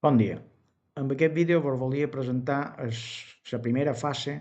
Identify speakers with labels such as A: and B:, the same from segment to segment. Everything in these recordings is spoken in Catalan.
A: Bon dia. En aquest vídeo vos volia presentar la primera fase,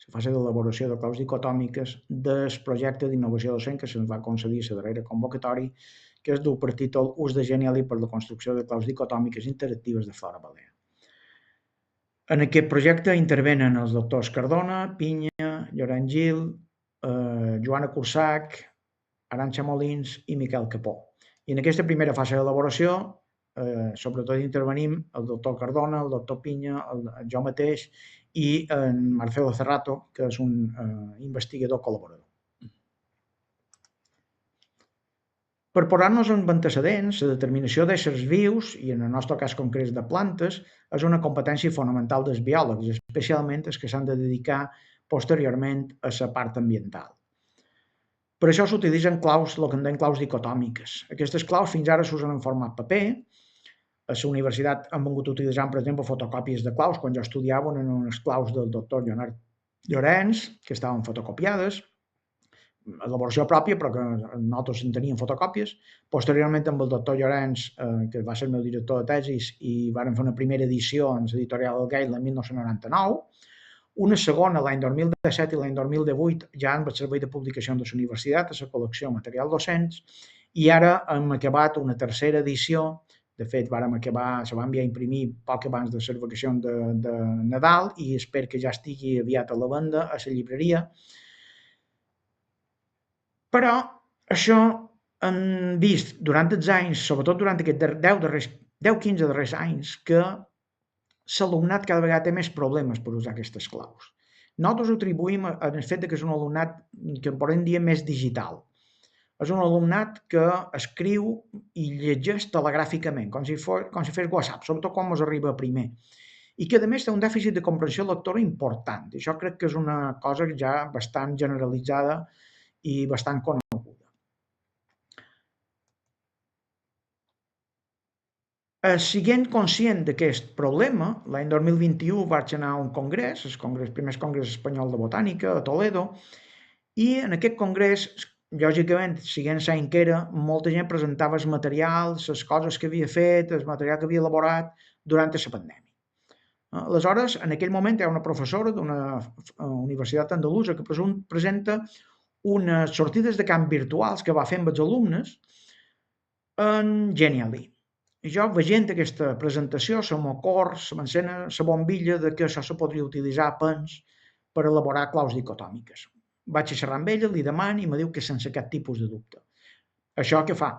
A: la fase d'elaboració de claus dicotòmiques del projecte d'innovació docent que se'ns va concedir a la darrera convocatòria, que es du per títol Ús de Geniali per la construcció de claus dicotòmiques interactives de Flora Balea. En aquest projecte intervenen els doctors Cardona, Pinya, Llorenç Gil, Joana Cursac, Arantxa Molins i Miquel Capó. I en aquesta primera fase d'elaboració, sobretot intervenim el doctor Cardona, el doctor Pinya, jo mateix i en Marcelo Cerrato, que és un investigador col·laborador. Per posar-nos amb antecedents, la determinació d'éssers vius, i en el nostre cas concret de plantes, és una competència fonamental dels biòlegs, especialment els que s'han de dedicar posteriorment a la part ambiental. Per això s'utilitzen claus, el que en deim claus dicotòmiques. Aquestes claus fins ara s'usen en format paper. A la universitat han vingut utilitzant, per exemple, fotocòpies de claus. Quan jo estudiava eren unes claus del doctor Leonard Llorenç, que estaven fotocopiades, elaboració pròpia, però que nosaltres en teníem fotocòpies. Posteriorment, amb el doctor Llorenç, que va ser el meu director de tesis, i vàrem fer una primera edició en l'editorial del Gale l'any 1999, una segona l'any 2017 i l'any 2018 ja amb el servei de publicació de la universitat, a la col·lecció Material Docents, i ara hem acabat una tercera edició. De fet, se va enviar a imprimir poc abans de les vacacions de Nadal i espero que ja estigui aviat a la venda a la llibreria. Però això hem vist durant els anys, sobretot durant aquests 10-15 darrers anys, que l'alumnat cada vegada té més problemes per usar aquestes claus. Nosaltres ho atribuïm al fet que és un alumnat que en podem dir més digital. És un alumnat que escriu i llegeix telegràficament, com si fes WhatsApp, sobretot quan ens arriba primer. I que, a més, té un dèficit de comprensió lectora important. I això crec que és una cosa ja bastant generalitzada i bastant coneguda. Sent conscient d'aquest problema, l'any 2021 vaig anar a un congrés, el primer congrés espanyol de botànica, a Toledo, i en aquest congrés, lògicament, sent l'any que era, molta gent presentava els materials, les coses que havia fet, el material que havia elaborat durant la pandèmia. Aleshores, en aquell moment hi ha una professora d'una universitat andalusa que presenta unes sortides de camp virtuals que va fer amb els alumnes en Genially. I jo, veient aquesta presentació, se m'ocorre, se m'encena la bombilla de que això se podria utilitzar a Pens per elaborar claus dicotòmiques. Vaig a xerrar amb ella, li demano i me diu que sense cap tipus de dubte. Això què fa?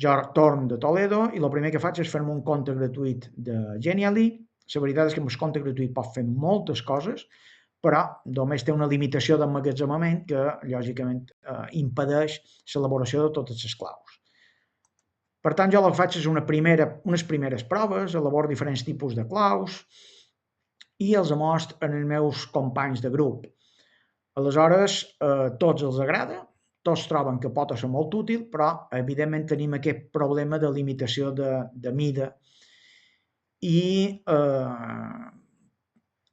A: Jo torno de Toledo i el primer que faig és fer-me un compte gratuït de Genially. La veritat és que amb el compte gratuït pot fer moltes coses, però només té una limitació d'emmagatzemament que, lògicament, impedeix l'elaboració de totes les claus. Per tant, jo el que faig és unes primeres proves, elaboro diferents tipus de claus i els mostro als meus companys de grup. Aleshores, tots els agrada, tots troben que pot ser molt útil, però, evidentment, tenim aquest problema de limitació de mida i,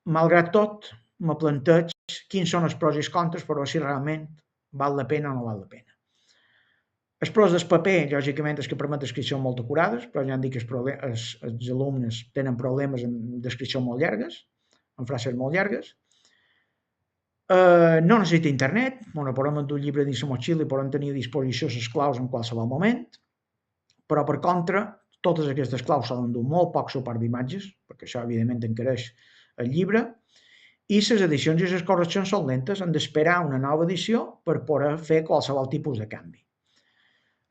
A: malgrat tot, me planteig quins són els pros i els contres per veure si realment val la pena o no val la pena. Els pros del paper, lògicament, és que permet descripcions molt acurades, però ja han dit que els alumnes tenen problemes amb descripcions molt llargues, amb frases molt llargues. No necessita internet, podem endur un llibre dins la motxilla i podem tenir a disposició les claus en qualsevol moment, però, per contra, totes aquestes claus s'han d'endur molt poc suport d'imatges, perquè això, evidentment, encareix el llibre, i les edicions i les correccions són lentes, han d'esperar una nova edició per poder fer qualsevol tipus de canvi.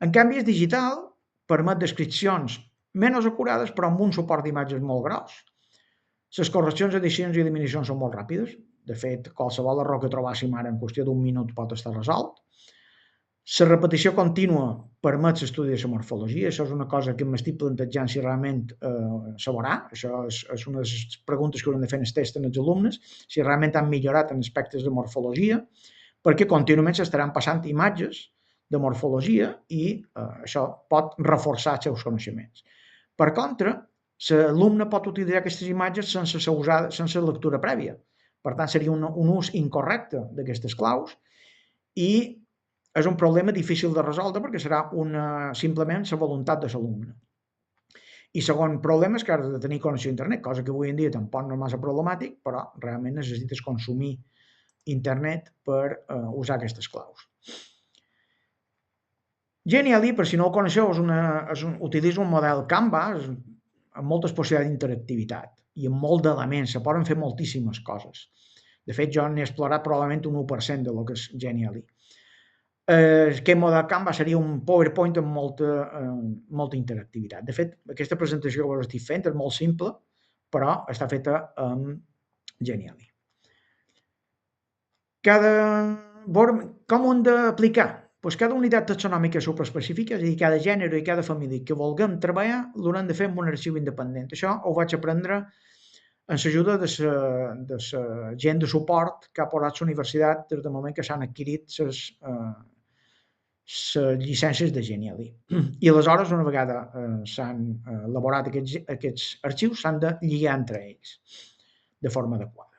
A: En canvi, el digital permet descripcions menys acurades, però amb un suport d'imatges molt gros. Les correccions, edicions i eliminacions són molt ràpides. De fet, qualsevol error que trobàssim ara en qüestió d'un minut pot estar resolt. La repetició contínua permet l'estudi de la morfologia. Això és una cosa que m'estic plantejant si realment se veurà. Això és una de les preguntes que haurem de fer en el test als alumnes, si realment han millorat en aspectes de morfologia, perquè contínuament s'estaran passant imatges de morfologia i això pot reforçar els seus coneixements. Per contra, l'alumne pot utilitzar aquestes imatges sense lectura prèvia. Per tant, seria un ús incorrecte d'aquestes claus i és un problema difícil de resoldre perquè serà simplement la voluntat de l'alumne. I segon problema és que has de tenir connexió a internet, cosa que avui en dia tampoc no és massa problemàtic, però realment necessites consumir internet per usar aquestes claus. Genially, per si no ho coneixeu, utilitza un model Canvas amb moltes possibilitats d'interactivitat i amb molt d'elements, se poden fer moltíssimes coses. De fet, jo n'he explorat probablement un 1% de lo que és Genially. Aquest model Canvas seria un PowerPoint amb molta interactivitat. De fet, aquesta presentació que us estic fent és molt simple, però està feta amb Genially. Com ho hem d'aplicar? Doncs cada unitat taxonòmica superespecífica, és a dir, cada gènere i cada família que vulguem treballar, l'haurem de fer amb un arxiu independent. Això ho vaig aprendre amb l'ajuda de la gent de suport que ha posat la universitat des del moment que s'han adquirit les llicències de Genially. I aleshores, una vegada s'han elaborat aquests arxius, s'han de lligar entre ells de forma adequada.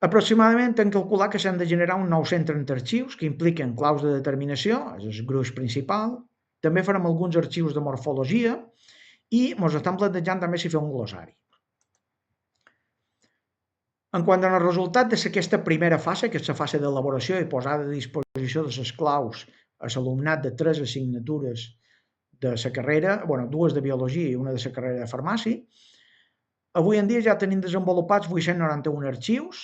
A: Aproximadament hem calculat que s'han de generar uns 930 arxius que impliquen claus de determinació, és el gruix principal. També farem alguns arxius de morfologia i ens estan plantejant també si fer un glossari. En quant al resultat d'aquesta primera fase, que és la fase d'elaboració i posada a disposició de les claus a l'alumnat de 3 assignatures de la carrera, dues de biologia i una de la carrera de farmàcia, avui en dia ja tenim desenvolupats 891 arxius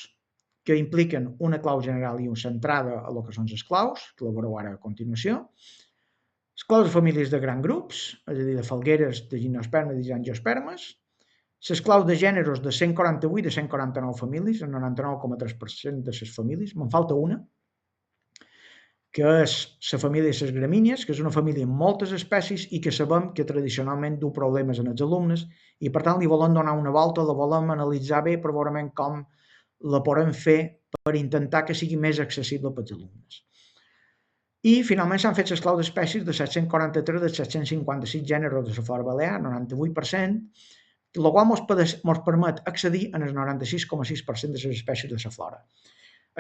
A: que impliquen una clau general i una centrada a lo que són les claus, que la veureu ara a continuació, les claus de famílies de grans grups, és a dir, de falgueres, de gimnospermes i angiospermes, les claus de gèneres de 148 de 149 famílies, el 99,3% de les famílies, me'n falta una, que és la família de les gramínies, que és una família amb moltes espècies i que sabem que tradicionalment du problemes en els alumnes i per tant li volem donar una volta, la volem analitzar bé per veure com la podem fer per intentar que sigui més accessible pels alumnes. I finalment s'han fet les claus d'espècies de 743 de 756 gèneres de la flora balear, 98%, el qual ens permet accedir al 96,6% de les espècies de la flora.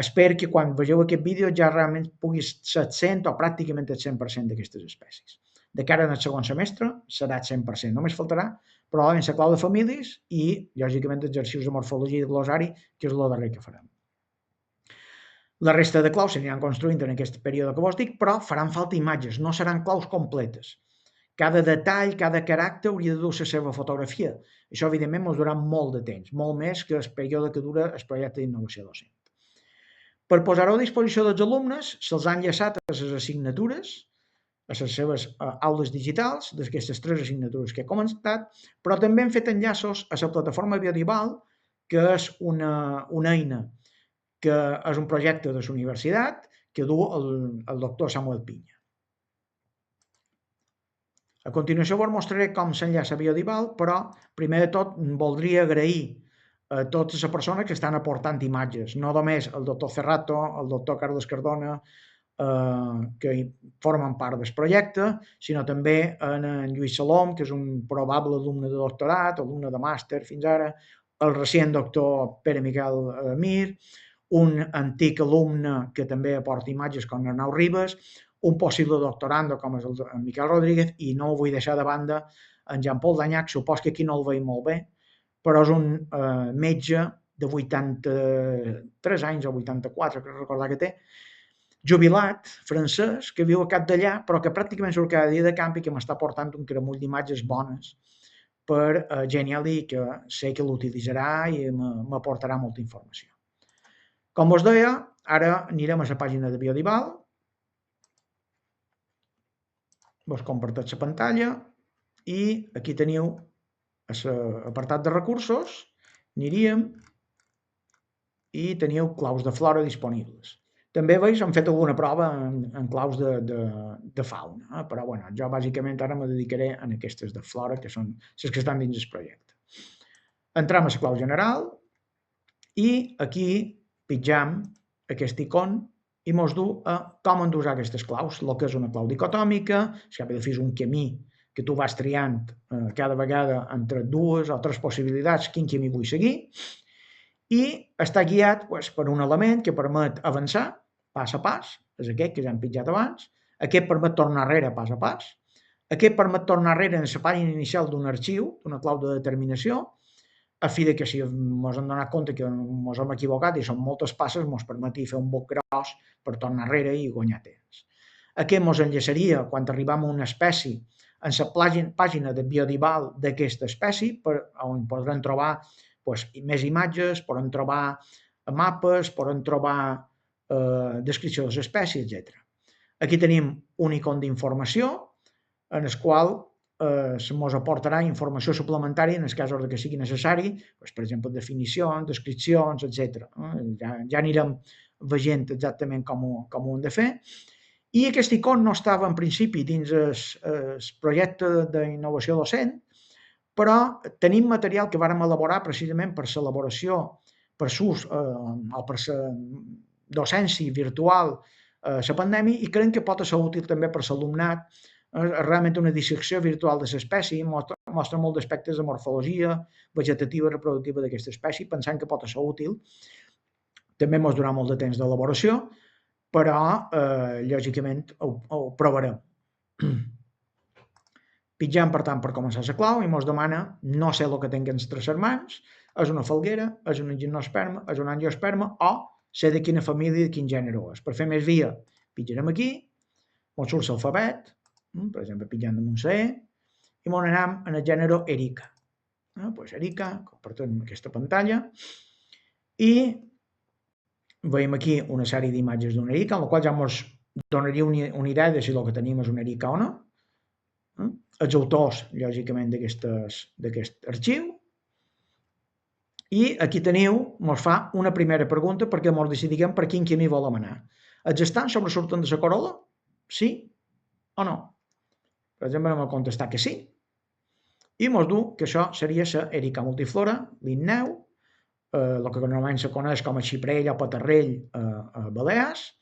A: Espero que quan vegeu aquest vídeo ja realment puguis ser el 100 o pràcticament el 100% d'aquestes espècies. De cara al segon semestre serà el 100%. Només faltarà probablement la clau de famílies i, lògicament, els arxius de morfologia i de glossari, que és el darrer que farem. La resta de claus s'aniran construint en aquest període que vos dic, però faran falta imatges, no seran claus completes. Cada detall, cada caràcter hauria de dur la seva fotografia. Això, evidentment, ens durarà molt de temps, molt més que el període que dura el projecte d'innovació docent. Per posar-ho a disposició dels alumnes, se'ls han enllaçat a les assignatures, a les seves aules digitals, d'aquestes 3 assignatures que he comentat, però també hem fet enllaços a la plataforma Biodival, que és una eina que és un projecte de la universitat que du el doctor Samuel Piña. A continuació vos mostraré com s'enllaça a Biodival, però primer de tot voldria agrair a totes les persones que estan aportant imatges, no només el doctor Cerrato, el doctor Carles Cardona, que formen part del projecte, sinó també en Lluís Salom, que és un probable alumne de doctorat, alumne de màster fins ara, el recient doctor Pere Miquel Mir, un antic alumne que també aporta imatges com Arnau Ribes, un possible doctorando com és el Miquel Rodríguez i no vull deixar de banda en Jean-Paul Danyac, supos que aquí no el veiem molt bé, però és un metge de 83 anys o 84, crec recordar que té, jubilat, francès, que viu a Capdellà, però que pràcticament surt cada dia de camp i que m'està portant un caramull d'imatges bones per Genially, que sé que l'utilitzarà i m'aportarà molta informació. Com us deia, ara anirem a la pàgina de Biodival, vos comparteix la pantalla i aquí teniu l'apartat de recursos, aniríem i teniu claus de flora disponibles. També veus, hem fet alguna prova en claus de fauna, però bueno, jo bàsicament ara me dedicaré a aquestes de flora, que són les que estan dins del projecte. Entrem a la clau general i aquí pitjam aquest icon i mos du a com hem d'usar aquestes claus, el que és una clau dicotòmica, és cap de fi un camí que tu vas triant cada vegada entre 2 o 3 possibilitats quin camí vull seguir, i està guiat per un element que permet avançar pas a pas, és aquest que ja hem pitjat abans, aquest permet tornar enrere pas a pas, Aquest permet tornar enrere en la pàgina inicial d'un arxiu, d'una clau de determinació, a fi de que si ens hem donat compte que ens hem equivocat i són moltes passes, ens permeti fer un boc gros per tornar enrere i guanyar temps. Aquest ens enllaçaria, quan arribam a una espècie, en la pàgina de Biodival d'aquesta espècie, on podrem trobar més imatges, podrem trobar mapes, podrem trobar descripció de l'espècie, etc. Aquí tenim un icon d'informació, en el qual ens aportarà informació suplementària en els casos que sigui necessari, per exemple, definicions, descripcions, etc. Ja anirem veient exactament com ho hem de fer. I aquest icon no estava en principi dins el projecte d'innovació docent, però tenim material que vàrem elaborar precisament per l'elaboració, per l'ús o per la docència virtual a la pandèmia, i creiem que pot ser útil també per l'alumnat. Realment una dissecció virtual de l'espècie mostra molts aspectes de morfologia vegetativa i reproductiva d'aquesta espècie, pensant que pot ser útil. També ens durarà molt de temps d'elaboració, però lògicament ho provarem. Pitjam, per tant, per començar la clau i ens demana no sé el que tinc entre les mans, és una falguera, és un gimnosperma, és un angiosperma o sé de quina família i de quin gènere és. Per fer més via, pitjarem aquí, ens surt l'alfabet, per exemple, pitjant damunt la E, i ens anem en el gènere Erica. Erica, compartim aquesta pantalla, i veiem aquí una sèrie d'imatges d'una erica, en la qual ja ens donaria una idea de si el que tenim és una erica o no. Els autors, lògicament, d'aquest arxiu. I aquí teniu, ens fa una primera pregunta perquè ens decidim per quin camí volem anar. Els estams sobresurten de la corol·la? Sí o no? Per exemple, anem a contestar que sí. I ens diu que això seria la Erica multiflora, Linneu, el que normalment se coneix com a xiprell o patarrell a Balears.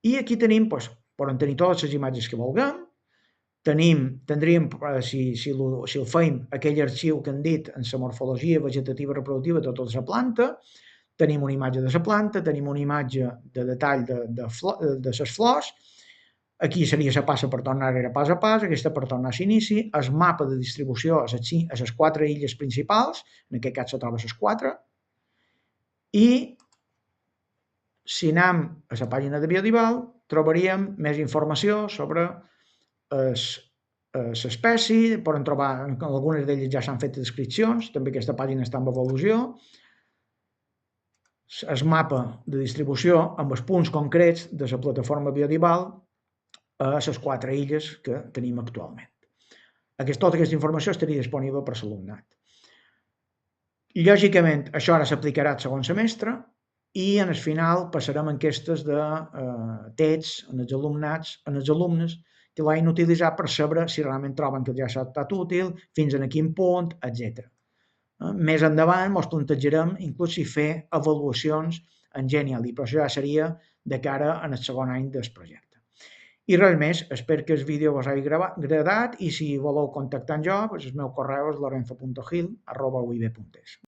A: I aquí tenim, podem tenir totes les imatges que vulguem. Tindríem, si el feim, aquell arxiu que hem dit en la morfologia vegetativa reproductiva de tota la planta. Tenim una imatge de la planta, tenim una imatge de detall de les flors. Aquí seria la passa per tornar enrere pas a pas, aquesta per tornar a l'inici, el mapa de distribució a les 4 illes principals, en aquest cas se troba les 4, i si anem a la pàgina de Biodival trobaríem més informació sobre l'espècie, podem trobar, en algunes d'elles ja s'han fet descripcions, també aquesta pàgina està en evolució, el mapa de distribució amb els punts concrets de la plataforma Biodival a les 4 illes que tenim actualment. Tota aquesta informació estaria disponible per l'alumnat. Lògicament, això ara s'aplicarà al segon semestre i en el final passarem enquestes de tests en els alumnats, en els alumnes que l'han utilitzat per saber si realment troben que ja s'ha estat útil, fins a quin punt, etc. Més endavant ens plantejarem inclús si fer avaluacions en Genially, però això ja seria de cara al segon any del projecte. I res més, espero que el vídeo us hagi agradat i si voleu contactar amb jo, el meu correu és lorenzo.gil@uib.es.